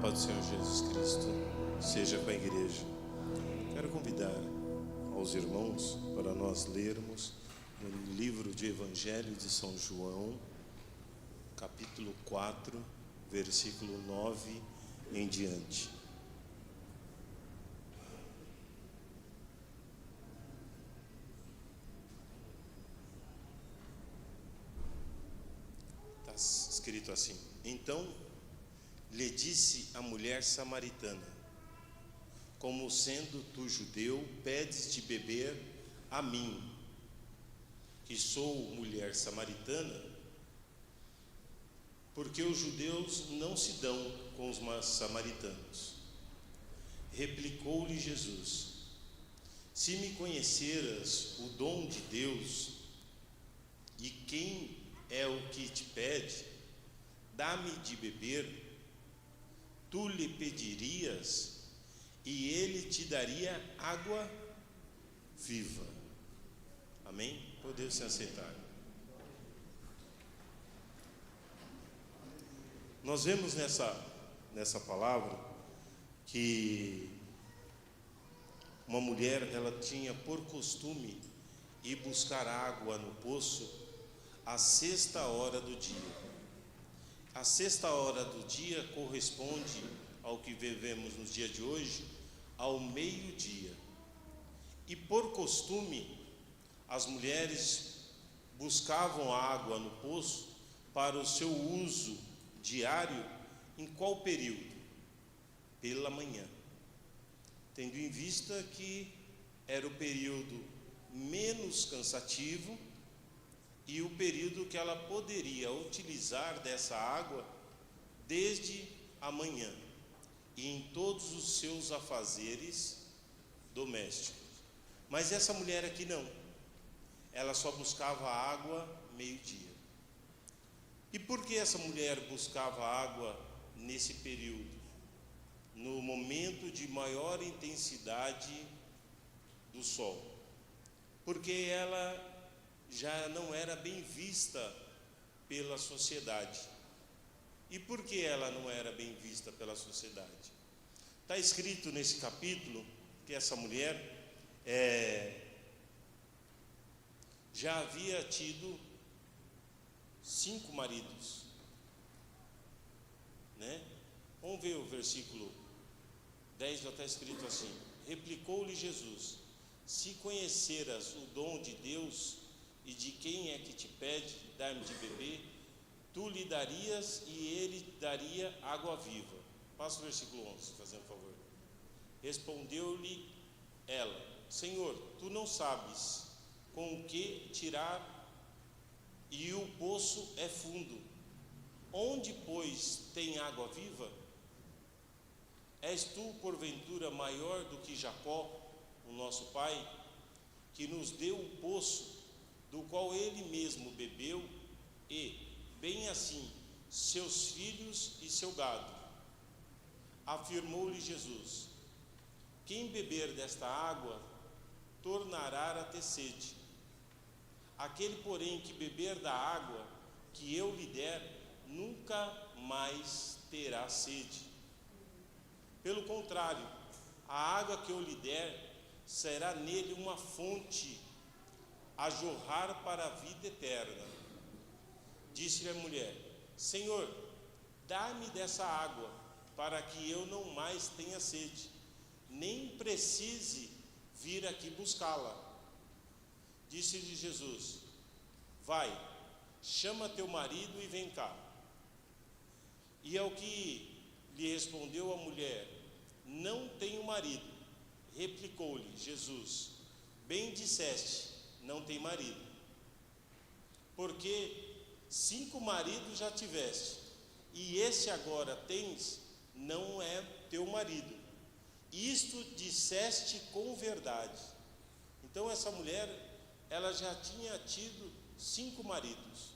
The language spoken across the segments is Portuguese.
paz do Senhor Jesus Cristo seja com a igreja. Quero convidar aos irmãos para nós lermos no livro de Evangelho de São João, capítulo 4, versículo 9 em diante. Está escrito assim: Então lhe disse a mulher samaritana: como sendo tu judeu, pedes de beber a mim, que sou mulher samaritana? Porque os judeus não se dão com os samaritanos. Replicou-lhe Jesus: se me conheceras o dom de Deus, e quem é o que te pede, dá-me de beber, tu lhe pedirias, e ele te daria água viva. Amém? Podemos se aceitar. Nós vemos nessa palavra que uma mulher, ela tinha por costume ir buscar água no poço à sexta hora do dia. A sexta hora do dia corresponde ao que vivemos nos dias de hoje, ao meio-dia. E por costume, as mulheres buscavam água no poço para o seu uso diário. Em qual período? Pela manhã, tendo em vista que era o período menos cansativo e o período que ela poderia utilizar dessa água desde a manhã e em todos os seus afazeres domésticos. Mas essa mulher aqui não, ela só buscava água meio-dia. E por que essa mulher buscava água nesse período, no momento de maior intensidade do sol? Porque ela já não era bem vista pela sociedade. E por que ela não era bem vista pela sociedade? Está escrito nesse capítulo que essa mulher já havia tido 5 maridos, né? Vamos ver o versículo 10, já está escrito assim: replicou-lhe Jesus: se conheceras o dom de Deus, e de quem é que te pede dar-me de beber, tu lhe darias, e ele daria água viva. Passa o versículo 11, fazendo favor. Respondeu-lhe ela: Senhor, tu não sabes com o que tirar, e o poço é fundo. Onde, pois, tem água viva? És tu, porventura, maior do que Jacó, o nosso pai, que nos deu o poço, do qual ele mesmo bebeu, e, bem assim, seus filhos e seu gado? Afirmou-lhe Jesus: quem beber desta água tornará a ter sede. Aquele, porém, que beber da água que eu lhe der, nunca mais terá sede. Pelo contrário, a água que eu lhe der será nele uma fonte a jorrar para a vida eterna. Disse-lhe a mulher: Senhor, dá-me dessa água, para que eu não mais tenha sede, nem precise vir aqui buscá-la. Disse-lhe Jesus: vai, chama teu marido e vem cá. E ao que lhe respondeu a mulher: não tenho marido. Replicou-lhe Jesus: bem disseste, não tem marido. Porque 5 maridos já tiveste, e esse agora tens, não é teu marido. Isto disseste com verdade. Então essa mulher, ela já tinha tido 5 maridos.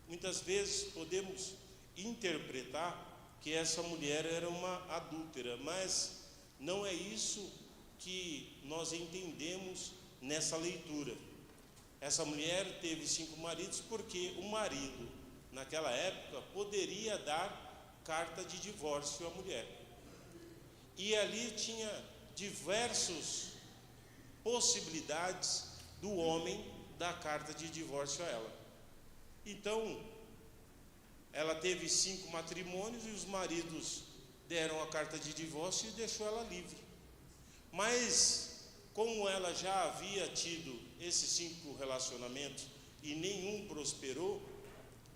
Muitas vezes podemos interpretar que essa mulher era uma adúltera, mas não é isso que nós entendemos nessa leitura. Essa mulher teve 5 maridos porque o marido, naquela época, poderia dar carta de divórcio à mulher. E ali tinha diversas possibilidades do homem dar carta de divórcio a ela. Então, ela teve 5 matrimônios e os maridos deram a carta de divórcio e deixou ela livre. Mas, como ela já havia tido esses 5 relacionamentos e nenhum prosperou,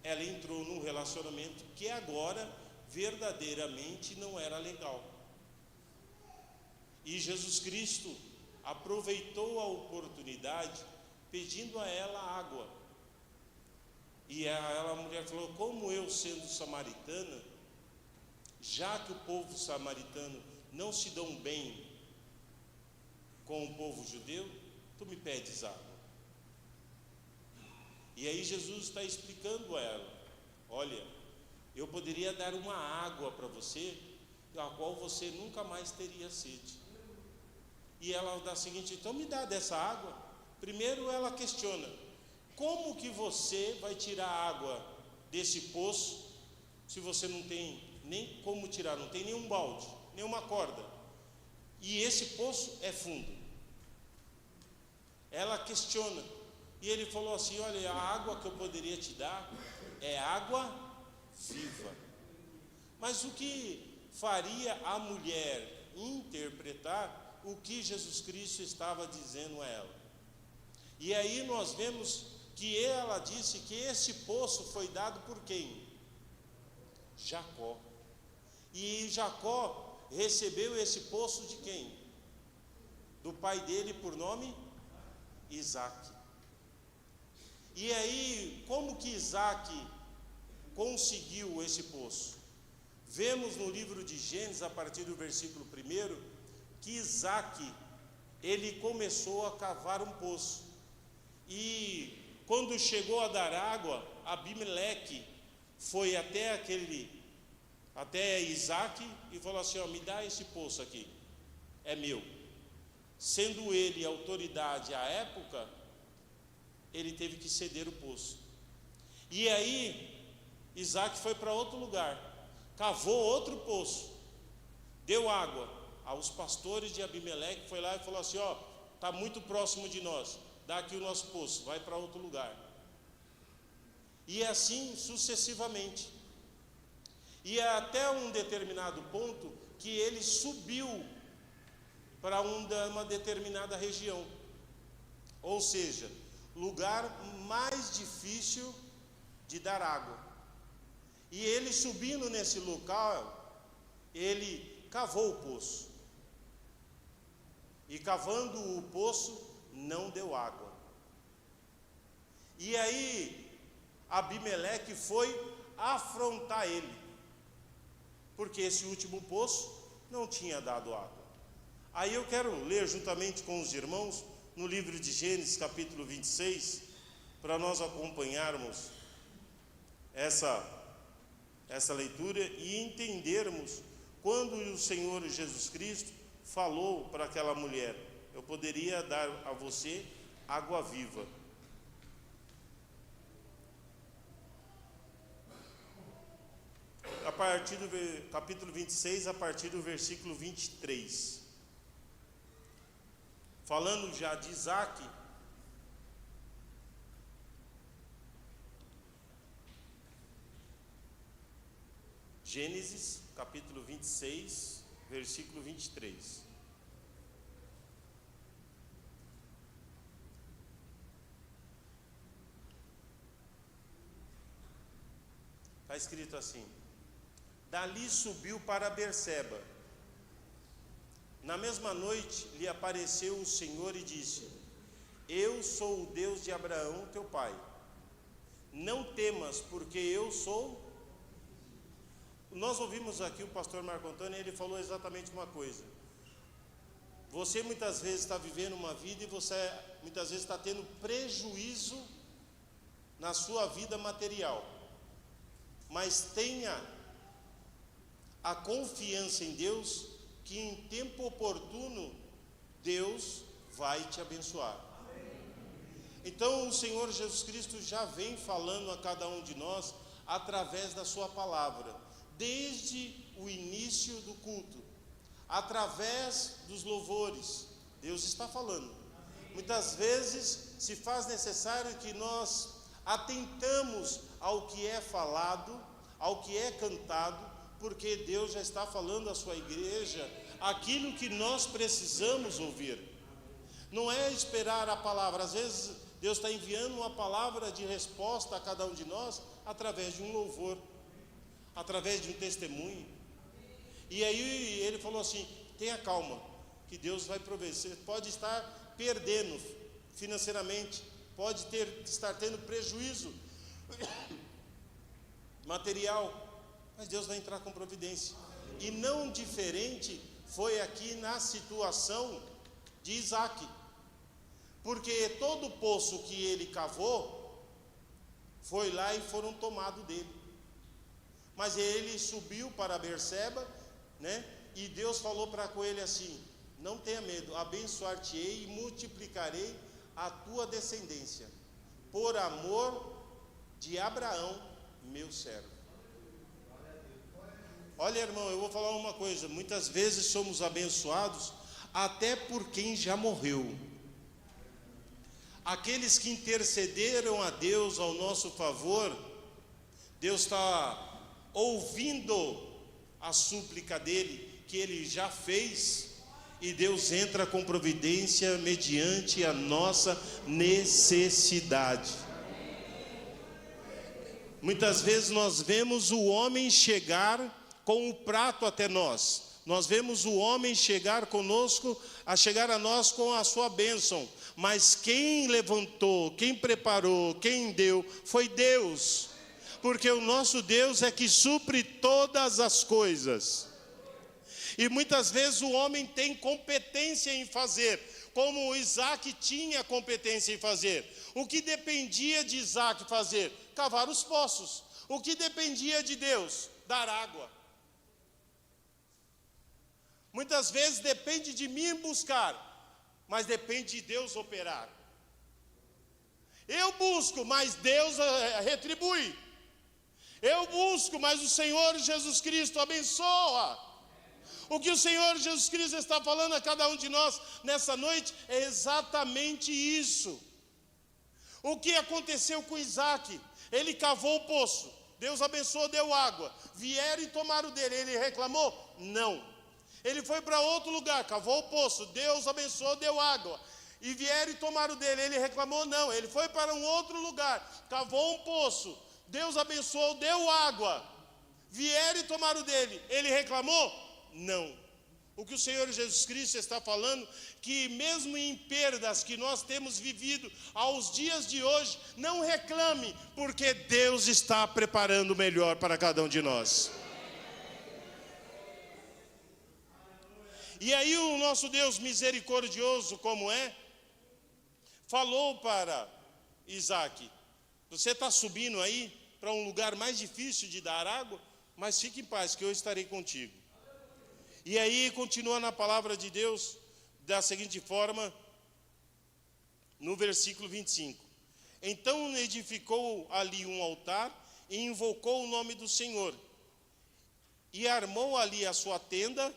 ela entrou num relacionamento que agora verdadeiramente não era legal. E Jesus Cristo aproveitou a oportunidade pedindo a ela água. E a mulher falou: como eu, sendo samaritana, já que o povo samaritano não se dão bem com o povo judeu, tu me pedes água. E aí Jesus está explicando a ela: olha, eu poderia dar uma água para você, a qual você nunca mais teria sede. E ela dá a seguinte: então me dá dessa água. Primeiro ela questiona: como que você vai tirar água desse poço, se você não tem nem como tirar, não tem nenhum balde, nenhuma corda, e esse poço é fundo? Ela questiona, e ele falou assim: olha, a água que eu poderia te dar é água viva. Mas o que faria a mulher interpretar o que Jesus Cristo estava dizendo a ela? E aí nós vemos que ela disse que esse poço foi dado por quem? Jacó. E Jacó recebeu esse poço de quem? Do pai dele, por nome Isaac. E aí, como que Isaac conseguiu esse poço? Vemos no livro de Gênesis, a partir do versículo 1, que Isaac, ele começou a cavar um poço. E quando chegou a dar água, Abimeleque foi até Isaac e falou assim: ó, me dá esse poço aqui, é meu. Sendo ele autoridade à época, ele teve que ceder o poço. E aí Isaac foi para outro lugar, cavou outro poço, deu água aos pastores de Abimeleque, foi lá e falou assim: ó, está muito próximo de nós, dá aqui o nosso poço, vai para outro lugar. E assim sucessivamente. E até um determinado ponto que ele subiu para uma determinada região, ou seja, lugar mais difícil de dar água. E ele subindo nesse local, ele cavou o poço. E cavando o poço, não deu água. E aí Abimeleque foi afrontar ele, porque esse último poço não tinha dado água. Aí eu quero ler juntamente com os irmãos no livro de Gênesis, capítulo 26, para nós acompanharmos essa leitura e entendermos quando o Senhor Jesus Cristo falou para aquela mulher: eu poderia dar a você água viva. A partir do capítulo 26, a partir do versículo 23. Falando já de Isaac, Gênesis, capítulo 26, versículo 23. Está escrito assim: dali subiu para Berseba. Na mesma noite lhe apareceu o Senhor e disse: eu sou o Deus de Abraão, teu pai. Não temas, porque eu sou. Nós ouvimos aqui o pastor Marco Antônio, e ele falou exatamente uma coisa. Você muitas vezes está vivendo uma vida e você muitas vezes está tendo prejuízo na sua vida material. Mas tenha a confiança em Deus, que em tempo oportuno Deus vai te abençoar. Então o Senhor Jesus Cristo já vem falando a cada um de nós através da sua palavra, desde o início do culto. através dos louvores. Deus está falando. Muitas vezes se faz necessário que nós atentamos ao que é falado, ao que é cantado, porque Deus já está falando à sua igreja aquilo que nós precisamos ouvir. Não é esperar a palavra. Às vezes Deus está enviando uma palavra de resposta a cada um de nós através de um louvor, através de um testemunho. E aí ele falou assim: tenha calma, que Deus vai prover. Você pode estar perdendo financeiramente, pode estar tendo prejuízo material, mas Deus vai entrar com providência. E não diferente foi aqui na situação de Isaac, porque todo poço que ele cavou, foi lá e foram tomados dele. Mas ele subiu para Berseba, né? E Deus falou com ele assim: não tenha medo, abençoar-te-ei e multiplicarei a tua descendência, por amor de Abraão, meu servo. Olha, irmão, eu vou falar uma coisa: muitas vezes somos abençoados até por quem já morreu. Aqueles que intercederam a Deus ao nosso favor, Deus está ouvindo a súplica dele, que ele já fez, e Deus entra com providência mediante a nossa necessidade. Muitas vezes nós vemos o homem chegar com o prato até nós, nós vemos o homem chegar conosco, chegar a nós com a sua bênção, mas quem levantou, quem preparou, quem deu, foi Deus, porque o nosso Deus é que supre todas as coisas. E muitas vezes o homem tem competência em fazer, como Isaac tinha competência em fazer. O que dependia de Isaac fazer? Cavar os poços. O que dependia de Deus? Dar água. Muitas vezes depende de mim buscar, mas depende de Deus operar. Eu busco, mas Deus retribui. Eu busco, mas o Senhor Jesus Cristo abençoa. O que o Senhor Jesus Cristo está falando a cada um de nós nessa noite é exatamente isso. O que aconteceu com Isaac? Ele cavou o poço, Deus abençoou, deu água. Vieram e tomaram dele, ele reclamou? Não. Ele foi para outro lugar, cavou o poço, Deus abençoou, deu água. E vieram e tomaram dele, ele reclamou? Não. Ele foi para um outro lugar, cavou um poço, Deus abençoou, deu água. Vieram e tomaram dele, ele reclamou? Não. O que o Senhor Jesus Cristo está falando, que mesmo em perdas que nós temos vivido aos dias de hoje, não reclame, porque Deus está preparando o melhor para cada um de nós. E aí o nosso Deus misericordioso como é, falou para Isaac: você está subindo aí para um lugar mais difícil de dar água, mas fique em paz que eu estarei contigo. E aí continua na palavra de Deus da seguinte forma, no versículo 25. Então edificou ali um altar e invocou o nome do Senhor. E armou ali a sua tenda,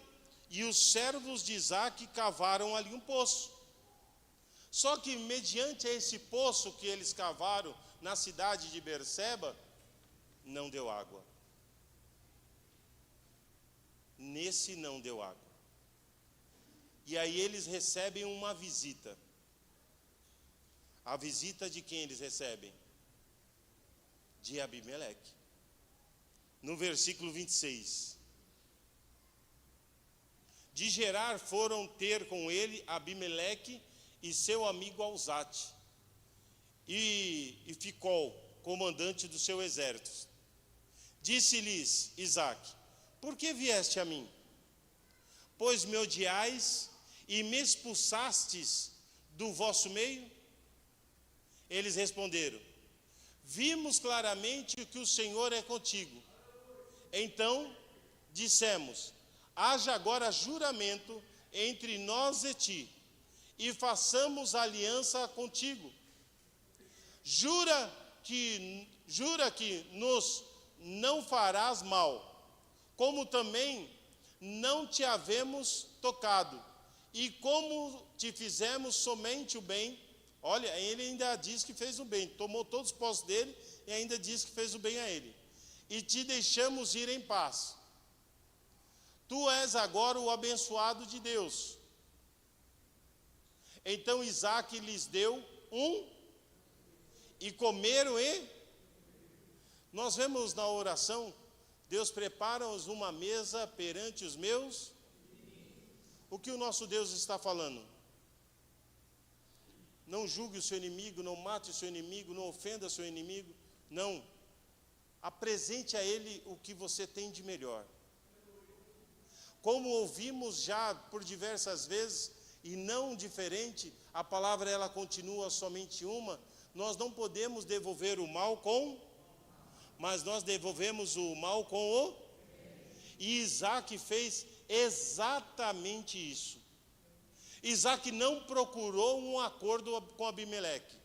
e os servos de Isaac cavaram ali um poço. Só que mediante esse poço que eles cavaram na cidade de Berseba, não deu água. Nesse não deu água. E aí eles recebem uma visita. A visita de quem eles recebem? De Abimeleque. No versículo 26. De Gerar foram ter com ele Abimeleque e seu amigo Alzate, e Ficol, comandante do seu exército. Disse-lhes Isaac: por que vieste a mim? Pois me odiais e me expulsastes do vosso meio? Eles responderam: vimos claramente que o Senhor é contigo. Então dissemos: haja agora juramento entre nós e ti, e façamos aliança contigo. Jura que nos não farás mal, como também não te havemos tocado, e como te fizemos somente o bem, olha, ele ainda diz que fez o bem, tomou todos os postos dele, e ainda diz que fez o bem a ele, e te deixamos ir em paz. Tu és agora o abençoado de Deus. Então Isaque lhes deu e comeram e... Nós vemos na oração, Deus prepara-nos uma mesa perante os meus. O que o nosso Deus está falando? Não julgue o seu inimigo, não mate o seu inimigo, não ofenda o seu inimigo. Não. Apresente a ele o que você tem de melhor. Como ouvimos já por diversas vezes, e não diferente, a palavra ela continua somente uma, nós não podemos devolver o mal mas nós devolvemos o mal com o... E Isaque fez exatamente isso. Isaque não procurou um acordo com Abimeleque,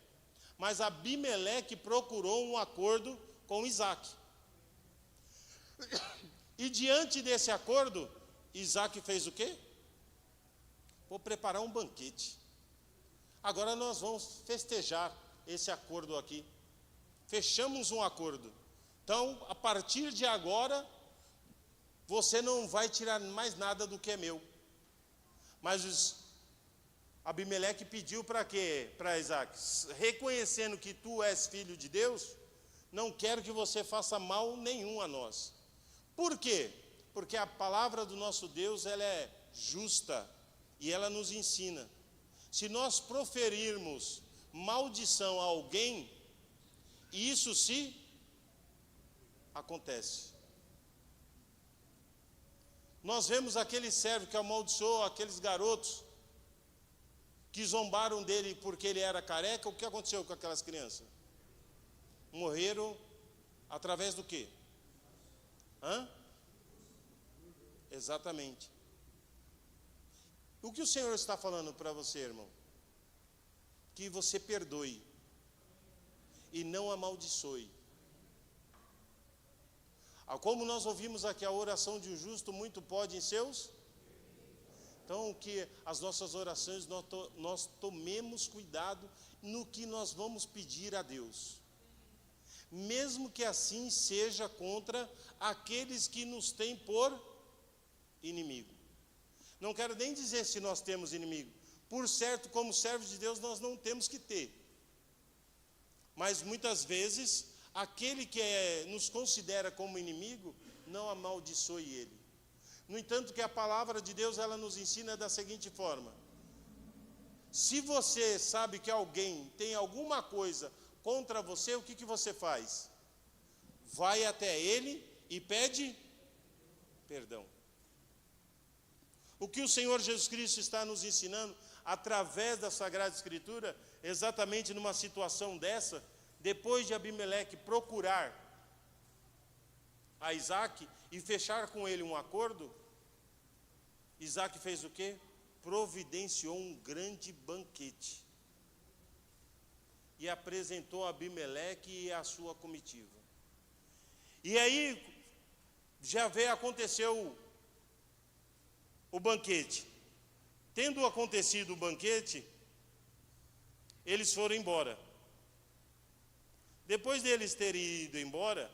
mas Abimeleque procurou um acordo com Isaque. E diante desse acordo, Isaque fez o quê? Vou preparar um banquete. Agora nós vamos festejar esse acordo aqui. Fechamos um acordo. Então, a partir de agora, você não vai tirar mais nada do que é meu. Mas Abimeleque pediu para quê? Para Isaque, reconhecendo que tu és filho de Deus, não quero que você faça mal nenhum a nós. Por quê? Porque a palavra do nosso Deus, ela é justa e ela nos ensina. Se nós proferirmos maldição a alguém, isso se acontece. Nós vemos aquele servo que amaldiçoou aqueles garotos que zombaram dele porque ele era careca. O que aconteceu com aquelas crianças? Morreram através do quê? Exatamente. O que o Senhor está falando para você, irmão? Que você perdoe e não amaldiçoe. Como nós ouvimos aqui, a oração de um justo muito pode em seus. Então, que as nossas orações, nós tomemos cuidado no que nós vamos pedir a Deus. Mesmo que assim seja contra aqueles que nos têm por inimigo. Não quero nem dizer se nós temos inimigo. Por certo, como servos de Deus, nós não temos que ter. Mas muitas vezes, aquele que nos considera como inimigo, não amaldiçoe ele. No entanto, que a palavra de Deus, ela nos ensina da seguinte forma: se você sabe que alguém tem alguma coisa contra você, o que você faz? Vai até ele e pede perdão. O que o Senhor Jesus Cristo está nos ensinando através da Sagrada Escritura, exatamente numa situação dessa, depois de Abimeleque procurar a Isaque e fechar com ele um acordo, Isaque fez o quê? Providenciou um grande banquete e apresentou a Abimeleque e a sua comitiva. E aí, aconteceu o banquete. Tendo acontecido o banquete, eles foram embora. Depois deles terem ido embora,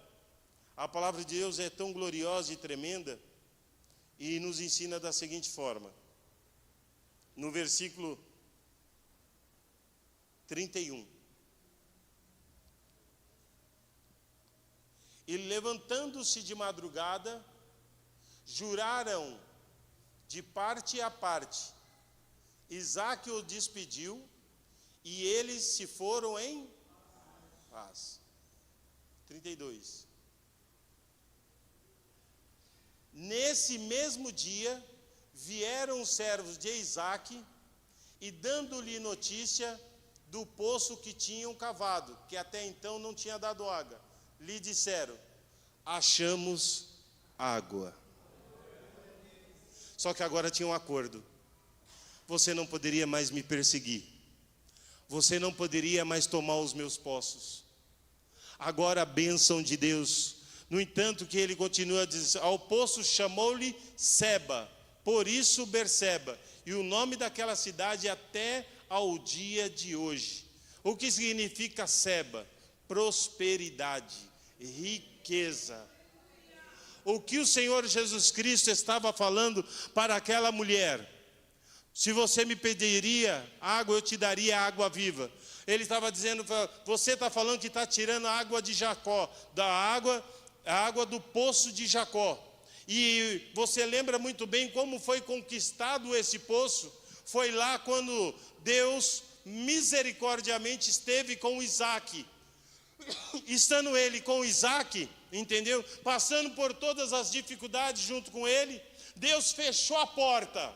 a palavra de Deus é tão gloriosa e tremenda, e nos ensina da seguinte forma. No versículo 31. E levantando-se de madrugada, juraram de parte a parte. Isaque o despediu, e eles se foram em paz. 32. Nesse mesmo dia, vieram os servos de Isaque, e dando-lhe notícia do poço que tinham cavado, que até então não tinha dado água, lhe disseram: achamos água. Só que agora tinha um acordo. Você não poderia mais me perseguir. Você não poderia mais tomar os meus poços. Agora a bênção de Deus No entanto, que ele continua a dizer, ao poço chamou-lhe Seba, por isso Berseba, e o nome daquela cidade até ao dia de hoje. O que significa Seba? Prosperidade, riqueza. O que o Senhor Jesus Cristo estava falando para aquela mulher? Se você me pediria água, eu te daria água viva. Ele estava dizendo, você está falando que está tirando a água de Jacó, a água do poço de Jacó. E você lembra muito bem como foi conquistado esse poço? Foi lá quando Deus misericordiamente esteve com Isaac. Estando ele com Isaac, entendeu? Passando por todas as dificuldades junto com ele, Deus fechou a porta.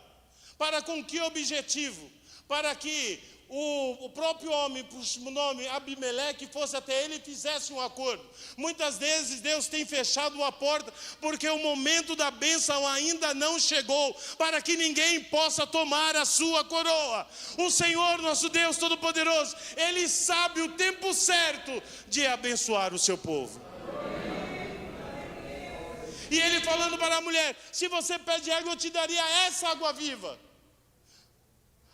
Para com que objetivo? Para que o próprio homem, por nome Abimeleque, fosse até ele e fizesse um acordo. Muitas vezes Deus tem fechado a porta porque o momento da bênção ainda não chegou, para que ninguém possa tomar a sua coroa. O Senhor, nosso Deus Todo-Poderoso, Ele sabe o tempo certo de abençoar o seu povo. E Ele falando para a mulher, se você pede água, eu te daria essa água viva.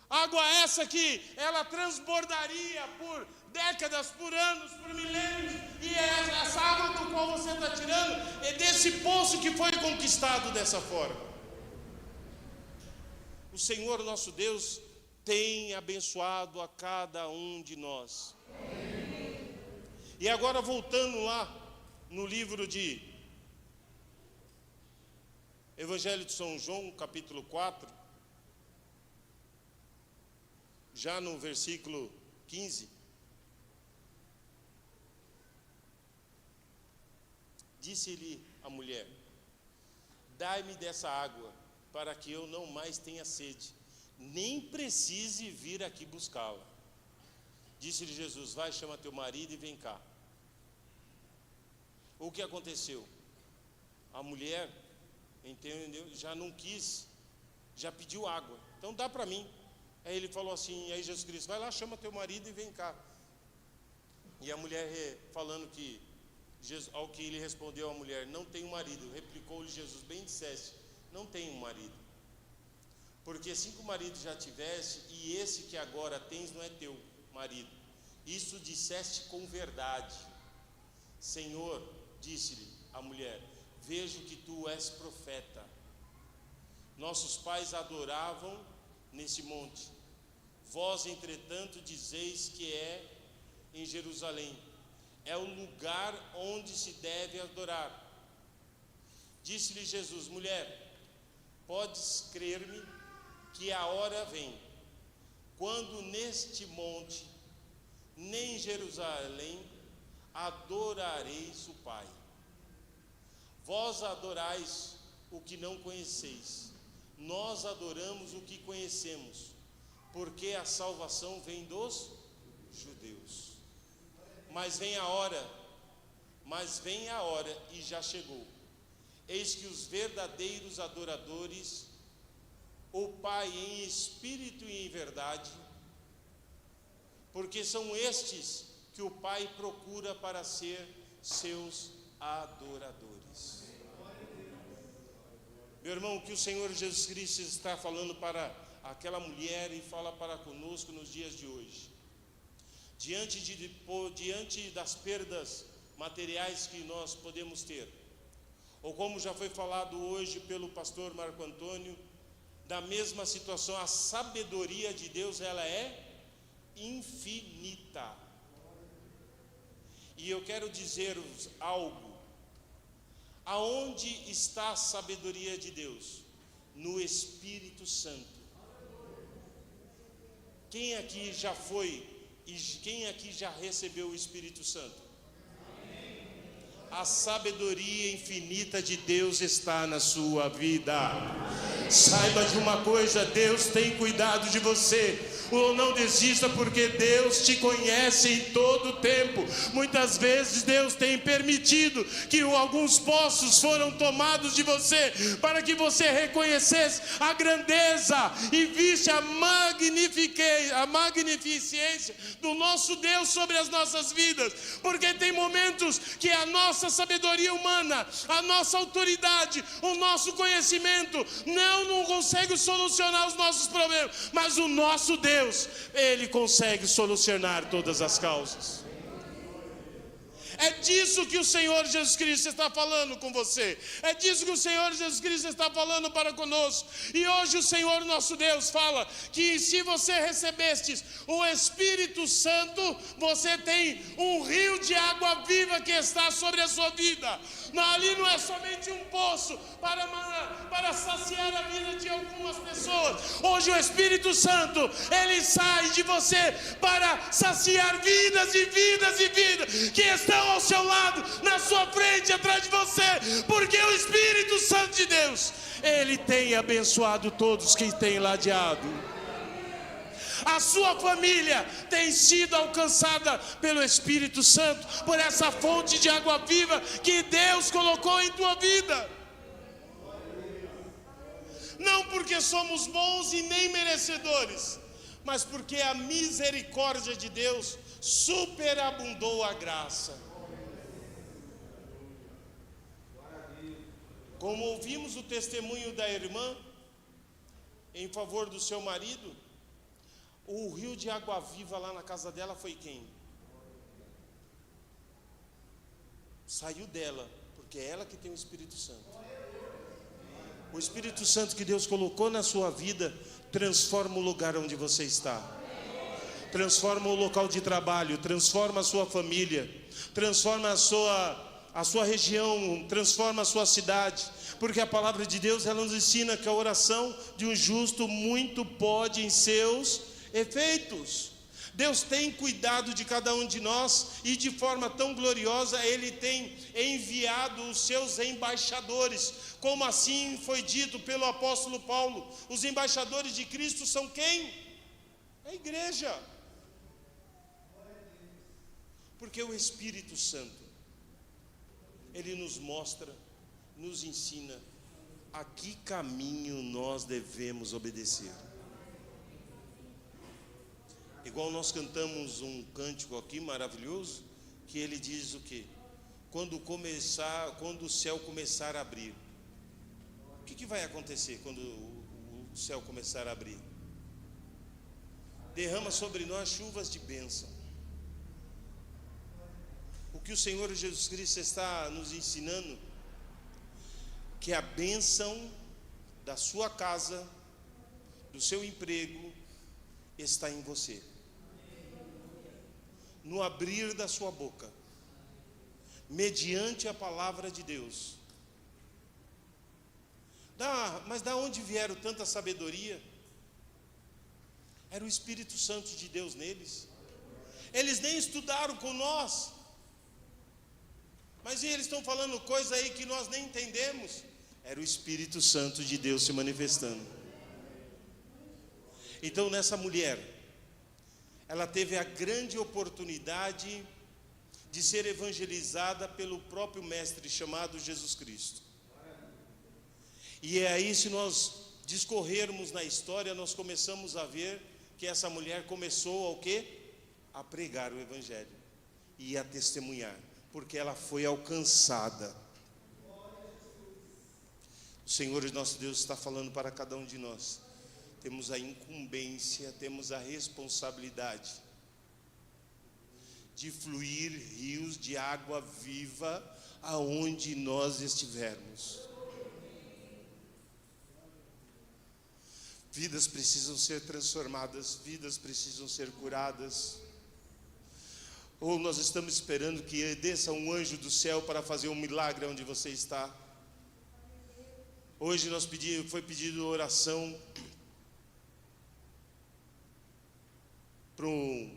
Água essa que ela transbordaria por décadas, por anos, por milênios. E essa água do qual você está tirando é desse poço que foi conquistado dessa forma. O Senhor nosso Deus tem abençoado a cada um de nós. E agora voltando lá no livro de Evangelho de São João, capítulo 4. Já no versículo 15, disse-lhe a mulher, dai-me dessa água, para que eu não mais tenha sede, nem precise vir aqui buscá-la. Disse-lhe Jesus, vai, chama teu marido e vem cá. O que aconteceu? A mulher, entendeu, já não quis, já pediu água, então dá para mim. Aí ele falou assim, aí Jesus Cristo, vai lá, chama teu marido e vem cá. E a mulher falando que, ao que ele respondeu a mulher, não tenho marido. Replicou-lhe Jesus, bem disseste, não tenho marido. Porque 5 maridos já tiveste, e esse que agora tens não é teu marido. Isso disseste com verdade. Senhor, disse-lhe a mulher, vejo que tu és profeta. Nossos pais adoravam nesse monte. Vós, entretanto, dizeis que é em Jerusalém. É o lugar onde se deve adorar. Disse-lhe Jesus, mulher, podes crer-me que a hora vem, quando neste monte, nem em Jerusalém, adorareis o Pai. Vós adorais o que não conheceis. Nós adoramos o que conhecemos, porque a salvação vem dos judeus. Mas vem a hora, e já chegou. Eis que os verdadeiros adoradores, o Pai em espírito e em verdade, porque são estes que o Pai procura para ser seus adoradores. Meu irmão, o que o Senhor Jesus Cristo está falando para aquela mulher e fala para conosco nos dias de hoje, diante das perdas materiais que nós podemos ter, ou como já foi falado hoje pelo pastor Marco Antônio, da mesma situação, a sabedoria de Deus, ela é infinita. E eu quero dizer-vos algo. Aonde está a sabedoria de Deus? No Espírito Santo. Quem aqui já foi e quem aqui já recebeu o Espírito Santo? A sabedoria infinita de Deus está na sua vida. Saiba de uma coisa, Deus tem cuidado de você. Ou não desista, porque Deus te conhece em todo o tempo. Muitas vezes Deus tem permitido que alguns poços foram tomados de você, para que você reconhecesse a grandeza e visse a magnificência do nosso Deus sobre as nossas vidas. Porque tem momentos que a nossa sabedoria humana, a nossa autoridade, o nosso conhecimento não consegue solucionar os nossos problemas, mas o nosso Deus, Ele consegue solucionar todas as causas. É disso que o Senhor Jesus Cristo está falando com você. É disso que o Senhor Jesus Cristo está falando para conosco. E hoje o Senhor nosso Deus fala que se você recebestes o Espírito Santo, você tem um rio de água viva que está sobre a sua vida. Ali não é somente um poço para saciar a vida de algumas pessoas. Hoje o Espírito Santo, ele sai de você para saciar vidas e vidas e vidas que estão ao seu lado, na sua frente, atrás de você, porque o Espírito Santo de Deus, ele tem abençoado todos que têm ladeado. A sua família tem sido alcançada pelo Espírito Santo, por essa fonte de água viva que Deus colocou em tua vida. Não porque somos bons e nem merecedores, mas porque a misericórdia de Deus superabundou a graça. Como ouvimos o testemunho da irmã em favor do seu marido, o rio de água viva lá na casa dela foi quem? Saiu dela, porque é ela que tem o Espírito Santo. O Espírito Santo que Deus colocou na sua vida transforma o lugar onde você está, transforma o local de trabalho, transforma a sua família, transforma a sua região, transforma a sua cidade, porque a palavra de Deus, ela nos ensina que a oração de um justo muito pode em seus efeitos. Deus tem cuidado de cada um de nós, e de forma tão gloriosa Ele tem enviado os seus embaixadores, como assim foi dito pelo apóstolo Paulo. Os embaixadores de Cristo são quem? A igreja. Porque o Espírito Santo, ele nos mostra, nos ensina a que caminho nós devemos obedecer. Igual nós cantamos um cântico aqui maravilhoso, que ele diz o quê? Quando o céu começar a abrir. O que vai acontecer quando o céu começar a abrir? Derrama sobre nós chuvas de bênção. O que o Senhor Jesus Cristo está nos ensinando, que a bênção da sua casa, do seu emprego, está em você, no abrir da sua boca, mediante a palavra de Deus. Mas da onde vieram tanta sabedoria? Era o Espírito Santo de Deus neles. Eles nem estudaram com nós, mas eles estão falando coisa aí que nós nem entendemos. Era o Espírito Santo de Deus se manifestando. Então nessa mulher, ela teve a grande oportunidade de ser evangelizada pelo próprio Mestre chamado Jesus Cristo. E é aí, se nós discorrermos na história, nós começamos a ver que essa mulher começou ao quê? A pregar o Evangelho e a testemunhar, porque ela foi alcançada. O Senhor nosso Deus está falando para cada um de nós. Temos a incumbência, temos a responsabilidade de fluir rios de água viva aonde nós estivermos. Vidas precisam ser transformadas, vidas precisam ser curadas. Ou nós estamos esperando que desça um anjo do céu para fazer um milagre onde você está? Hoje foi pedido oração para o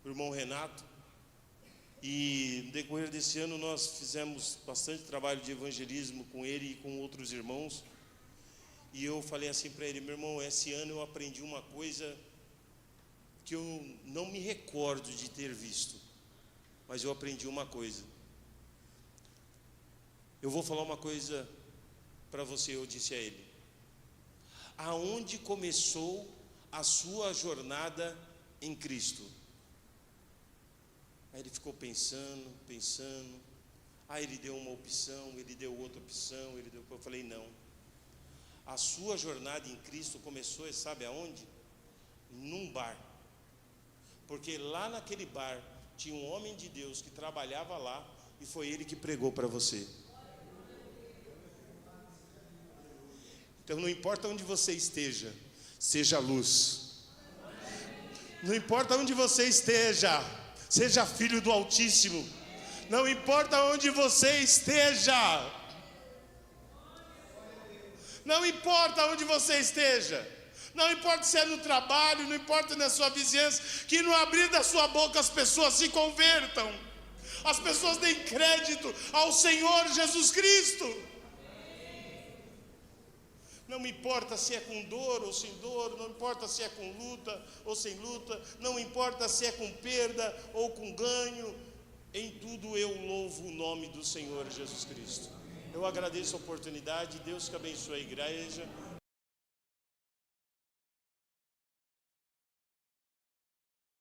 irmão Renato, e no decorrer desse ano nós fizemos bastante trabalho de evangelismo com ele e com outros irmãos, e eu falei assim para ele: meu irmão, esse ano eu aprendi uma coisa que eu não me recordo de ter visto, mas eu aprendi uma coisa. Eu vou falar uma coisa para você, eu disse a ele: aonde começou a sua jornada em Cristo? Aí ele ficou pensando. Aí ele deu uma opção, ele deu outra opção, eu falei: não. A sua jornada em Cristo começou, sabe aonde? Num bar. Porque lá naquele bar tinha um homem de Deus que trabalhava lá, e foi ele que pregou para você. Então não importa onde você esteja, seja luz. Não importa onde você esteja, seja filho do Altíssimo. Não importa onde você esteja. Não importa onde você esteja. Não importa se é no trabalho, não importa na sua vizinhança, que no abrir da sua boca as pessoas se convertam. As pessoas deem crédito ao Senhor Jesus Cristo. Não importa se é com dor ou sem dor, não importa se é com luta ou sem luta, não importa se é com perda ou com ganho, em tudo eu louvo o nome do Senhor Jesus Cristo. Eu agradeço a oportunidade, Deus que abençoe a igreja.